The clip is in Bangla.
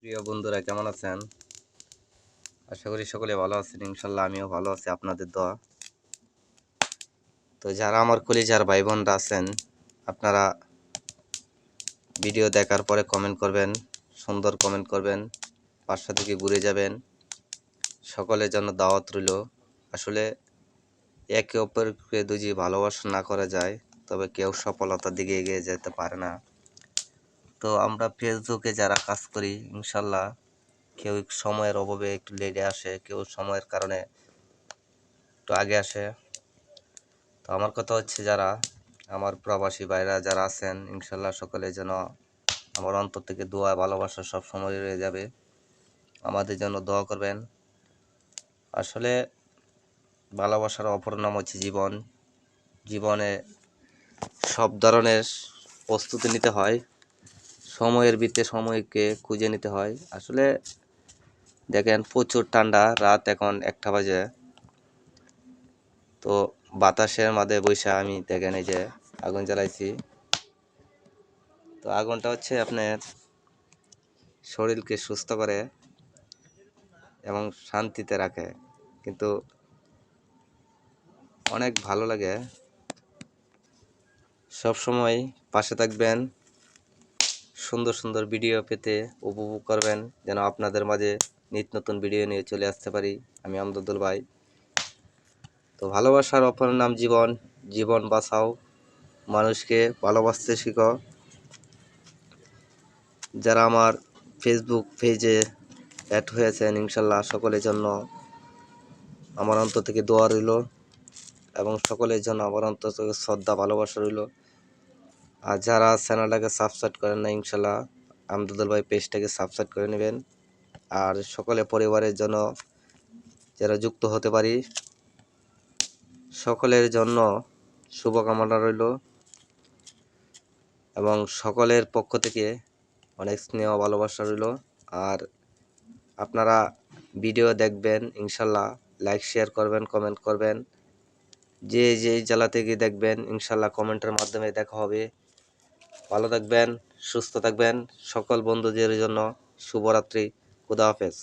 প্রিয় বন্ধুরা কেমন আছেন? আশা করি সকলে ভালো আছেন। ইনশাল্লাহ আমিও ভালো আছি আপনাদের দোয়া। তো যারা আমার কলিজার ভাই বোনরা আছেন, আপনারা ভিডিও দেখার পরে কমেন্ট করবেন, সুন্দর কমেন্ট করবেন, পাঁচটা থেকে ঘুরে যাবেন। সকলের জন্য দাওয়াত রইল। আসলে একে অপরকে যদি ভালোবাসা না করা যায়, তবে কেউ সফলতার দিকে এগিয়ে যেতে পারে না। তো আমরা ফেসবুকে যারা কাজ করি, ইনশাল্লাহ কেউ সময়ের অভাবে একটু লেটে আসে, কেউ সময়ের কারণে একটু আগে আসে। তো আমার কথা হচ্ছে, যারা আমার প্রবাসী ভাইরা যারা আছেন, ইনশাল্লাহ সকলের যেন আমার অন্তর থেকে দোয়া ভালোবাসা সব সময় রয়ে যাবে। আমাদের জন্য দোয়া করবেন। আসলে ভালোবাসার অপর নাম হচ্ছে জীবন। জীবনে সব ধরনের প্রস্তুতি নিতে হয়, সময়ের ভিত্তিতে সময়কে খুঁজে নিতে হয়। আসলে দেখেন, প্রচুর ঠান্ডা, রাত এখন 1টা বাজে। তো বাতাসের মাঝে বৈশা আমি দেখেন এই যে আগুন জ্বালাইছি। তো আগুনটা হচ্ছে আপনার শরীরকে সুস্থ করে এবং শান্তিতে রাখে, কিন্তু অনেক ভালো লাগে। সব সময় পাশে থাকবেন, সুন্দর সুন্দর ভিডিও পেতে উপভোগ করবেন, যেন আপনাদের মাঝে নিত্য নতুন ভিডিও নিয়ে চলে আসতে পারি আমি আমদাদুল ভাই। তো ভালোবাসার অপর নাম জীবন। জীবন বাঁচাও, মানুষকে ভালোবাসতে শিখো। যারা আমার ফেসবুক পেজে অ্যাড হয়েছেন, ইনশাল্লাহ সকলের জন্য আমার অন্তর থেকে দোয়া রইল এবং সকলের জন্য আমার অন্তর থেকে শ্রদ্ধা ভালোবাসা রইল। আর যারা চ্যানেলটাকে সাবস্ক্রাইব করেন না, ইনশাল্লাহ আমদাদুল ভাই পেজটাকে সাবস্ক্রাইব করে নেবেন। আর সকলে পরিবারের জন্য যারা যুক্ত হতে পারি, সকলের জন্য শুভকামনা রইল এবং সকলের পক্ষ থেকে অনেক স্নেহ ভালোবাসা রইল। আর আপনারা ভিডিও দেখবেন, ইনশাল্লাহ লাইক শেয়ার করবেন, কমেন্ট করবেন। যে যেই জেলা থেকে দেখবেন, ইনশাল্লাহ কমেন্টের মাধ্যমে দেখা হবে। ভালো থাকবেন, সুস্থ থাকবেন। সকল বন্ধুদের জন্য শুভরাত্রি। খুদা হাফেজ।